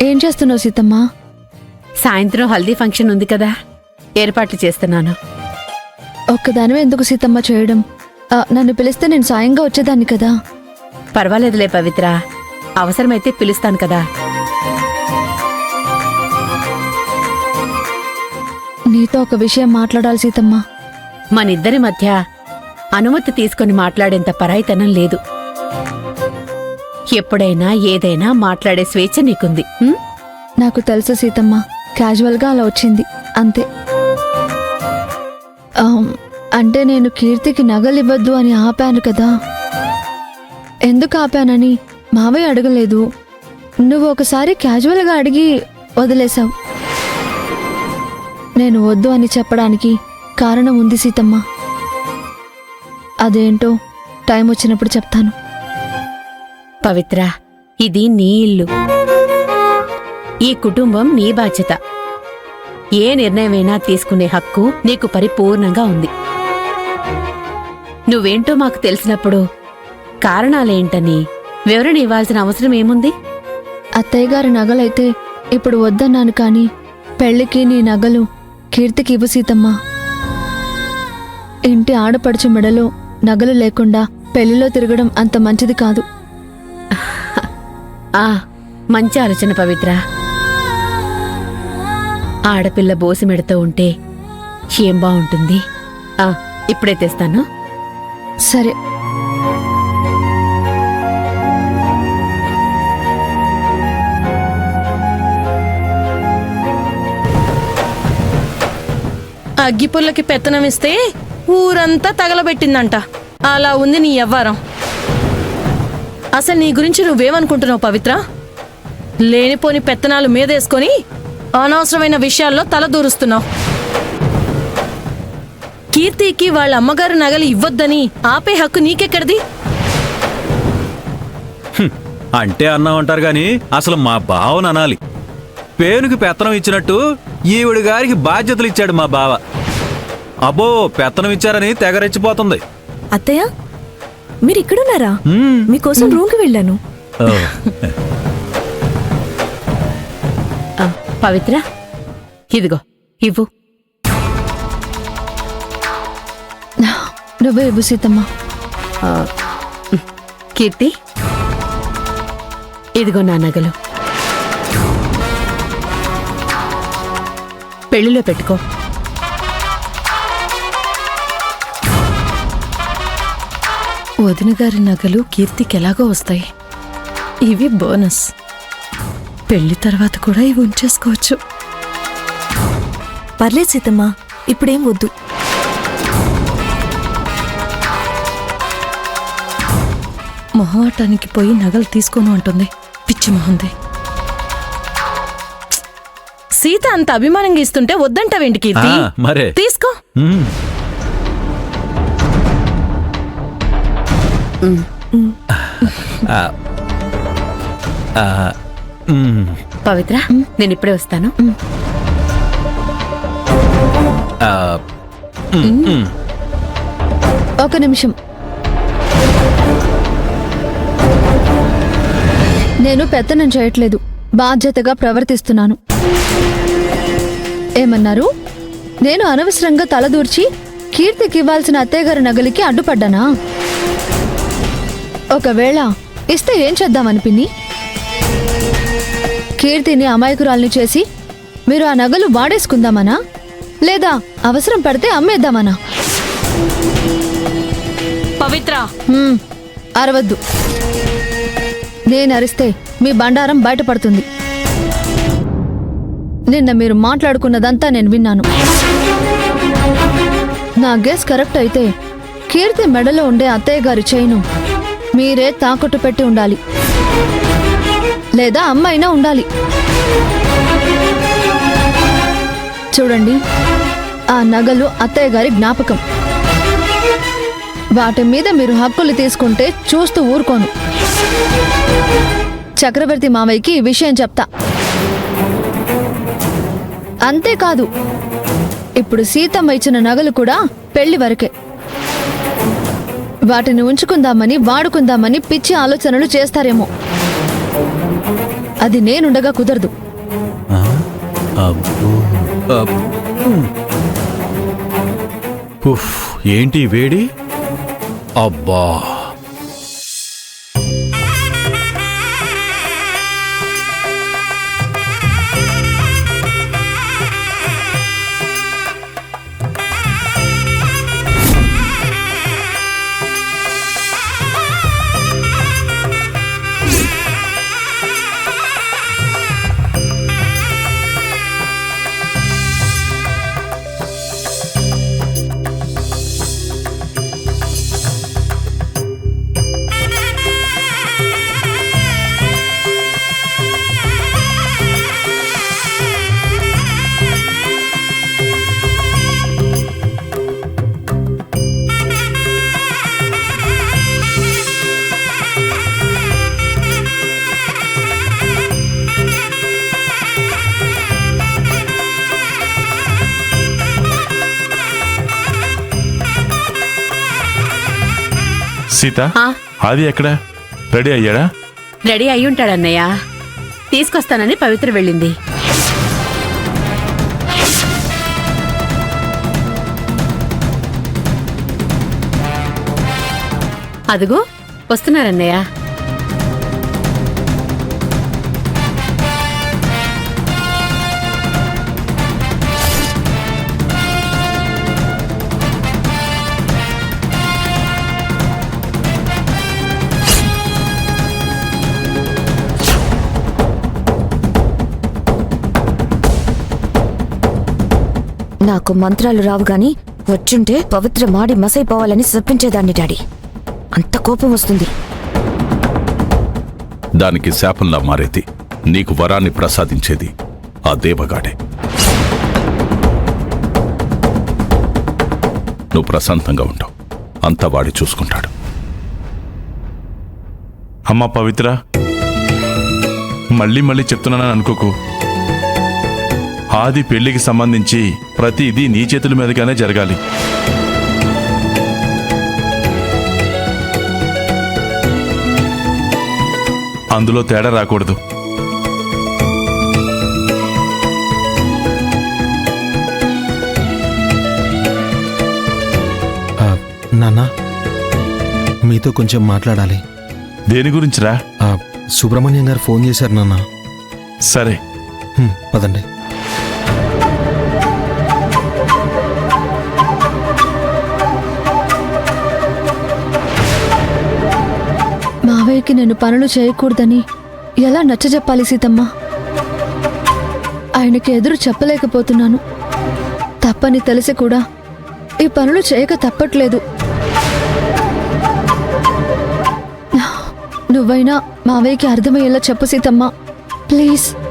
ఏం చేస్తున్నావు సీతమ్మ? సాయంత్రం హల్దీ ఫంక్షన్ ఉంది కదా, ఏర్పాట్లు చేస్తున్నాను. ఒక్కదానివే ఎందుకు సీతమ్మ చేయడం? నన్ను పిలిస్తే నేను సాయంగా వచ్చేదాన్ని కదా. పర్వాలేదులే పవిత్ర, అవసరమైతే పిలుస్తాను కదా. నీతో ఒక విషయం మాట్లాడాలి సీతమ్మ. మనిద్దరి మధ్య అనుమతి తీసుకుని మాట్లాడేంత పరాయితనం లేదు. ఎప్పుడైనా ఏదైనా మాట్లాడే స్వేచ్ఛ నీకుంది. నాకు తెలుసు సీతమ్మ, క్యాజువల్గా అలా వచ్చింది అంతే. అంటే నేను కీర్తికి నగలివ్వద్దు అని ఆపాను కదా. ఎందుకు ఆపానని మావయ్య అడగలేదు. నువ్వు ఒకసారి క్యాజువల్గా అడిగి వదిలేశావు. నేను వద్దు అని చెప్పడానికి కారణం ఉంది సీతమ్మ. అదేంటో టైం వచ్చినప్పుడు చెప్తాను. పవిత్ర, ఇది నీ ఇల్లు, ఈ కుటుంబం నీ బాధ్యత. ఏ నిర్ణయమైనా తీసుకునే హక్కు నీకు పరిపూర్ణంగా ఉంది. నువ్వేంటో మాకు తెలిసినప్పుడు కారణాలేంటని వివరణ ఇవ్వాల్సిన అవసరం ఏముంది? అత్తయ్య గారి నగలైతే ఇప్పుడు వద్దన్నాను, కానీ పెళ్లికి నీ నగలు కీర్తికి ఇవ్వు సీతమ్మా. ఇంటి ఆడపడుచు మెడలో నగలు లేకుండా పెళ్లిలో తిరగడం అంత మంచిది కాదు. మంచి ఆలోచన పవిత్ర. ఆడపిల్ల బోసి మెడతో ఉంటే ఏం బావుంటుంది. ఇప్పుడే తెస్తాను. సరే. అగ్గిపుల్లకి పెత్తనమిస్తే ఊరంతా తగలబెట్టిందంట. అలా ఉంది నీ యవ్వారం. అసలు నీ గురించి నువ్వేమనుకుంటున్నావు పవిత్ర? లేనిపోని పెత్తనాలు మీదేసుకొని అనవసరమైన విషయాల్లో తలదూరుస్తున్నావు. కీర్తికి వాళ్ళ అమ్మగారు నగలు ఇవ్వొద్దని ఆపే హక్కు నీకెక్కడిది? అంటే అన్నామంటారు గాని అసలు మా బావను అనాలి. పేనుకి పెత్తనం ఇచ్చినట్టు ఈవిడి గారికి బాధ్యతలు ఇచ్చాడు మా బావ. అబ్బో, పెత్తనం ఇచ్చారని తెగరెచ్చిపోతుంది. అత్తయ్య, మీరు ఇక్కడున్నారా? మీకోసం రూమ్కి వెళ్ళాను. పవిత్ర, ఇదిగో ఇవ్వు. నువ్వే ఇవ్వు సీతమ్మ. కీర్తి, ఇదిగో నా నగలు. పెళ్లిలో పెట్టుకో. వదిన గారి నగలు కీర్తికి ఎలాగో వస్తాయి. ఇవి బోనస్. పెళ్లి తర్వాత కూడా ఇవి ఉంచేసుకోవచ్చు. పర్లేదు సీతమ్మ, ఇప్పుడేం వద్దు. మొహమాటానికి పోయి నగలు తీసుకోను అంటుంది. పిచ్చి మొహంది. సీత అంత అభిమానంగా ఇస్తుంటే వద్దంటావేంటి కీర్తి? మరే తీసుకో. పవిత్ర, నేను ఇప్పుడే వస్తాను. ఒక నిమిషం. నేను పెత్తనం చేయట్లేదు, బాధ్యతగా ప్రవర్తిస్తున్నాను. ఏమన్నారు? నేను అనవసరంగా తలదూర్చి కీర్తికి ఇవ్వాల్సిన అత్తయ్యగారి నగలికి అడ్డుపడ్డానా? ఒకవేళ ఇస్తే ఏం చేద్దామని పిన్ని? కీర్తిని అమాయకురాల్ని చేసి మీరు ఆ నగలు వాడేసుకుందామనా, లేదా అవసరం పడితే అమ్మేద్దామనా? పవిత్ర, అరవద్దు. నేను అరిస్తే మీ బండారం బయటపడుతుంది. నిన్న మీరు మాట్లాడుకున్నదంతా నేను విన్నాను. నా గెస్ కరెక్ట్ అయితే కీర్తి మెడలో ఉండే అత్తయ్య గారి చైను మీరే తాకట్టు పెట్టి ఉండాలి, లేదా అమ్మైనా ఉండాలి. చూడండి, ఆ నగలు అత్తయ్య గారి జ్ఞాపకం. వాటి మీద మీరు హక్కులు తీసుకుంటే చూస్తూ ఊరుకోను. చక్రవర్తి మావయ్యకి ఈ విషయం చెప్తా. అంతేకాదు, ఇప్పుడు సీతమ్మ ఇచ్చిన నగలు కూడా పెళ్లి వరకే. వాటిని ఉంచుకుందామని వాడుకుందామని పిచ్చి ఆలోచనలు చేస్తారేమో. అది నేనుండగా కుదరదు. ఆ? అబ్బో. ఉఫ్, ఏంటి ఈ వేడి? అబ్బా. సీత, ఆ, ఆది ఎక్కడ? రెడీ అయ్యాడా? రెడీ అయ్యుంటాడన్నయ్య. తీసుకొస్తానని పవిత్ర వెళ్ళింది. అదిగో వస్తున్నారన్నయ్య. నాకు మంత్రాలు రావు గాని వచ్చుంటే పవిత్ర మాడి మసైపోవాలని శపించేదాన్ని డాడీ. అంత కోపం వస్తుంది. దానికి శాపంలా మారేది నీకు వరాన్ని ప్రసాదించేది ఆ దేవగాడే. నువ్వు ప్రశాంతంగా ఉంటావు, అంతా వాడి చూసుకుంటాడు. అమ్మా పవిత్ర, మళ్ళీ మళ్ళీ చెప్తున్నానని అనుకోకు. ఆది పెళ్లికి సంబంధించి ప్రతిదీ నీ చేతుల మీదుగానే జరగాలి. అందులో తేడా రాకూడదు. నాన్న, మీతో కొంచెం మాట్లాడాలి. దేని గురించిరా? సుబ్రహ్మణ్యం గారు ఫోన్ చేశారు నాన్న. సరే పదండి. మావయ్యకి నేను పనులు చేయకూడదని ఎలా నచ్చజెప్పాలి సీతమ్మ? ఆయనకి ఎదురు చెప్పలేకపోతున్నాను. తప్పని తెలిసి కూడా ఈ పనులు చేయక తప్పట్లేదు. నువ్వైనా మావయ్యకి అర్థమయ్యేలా చెప్పు సీతమ్మ, ప్లీజ్.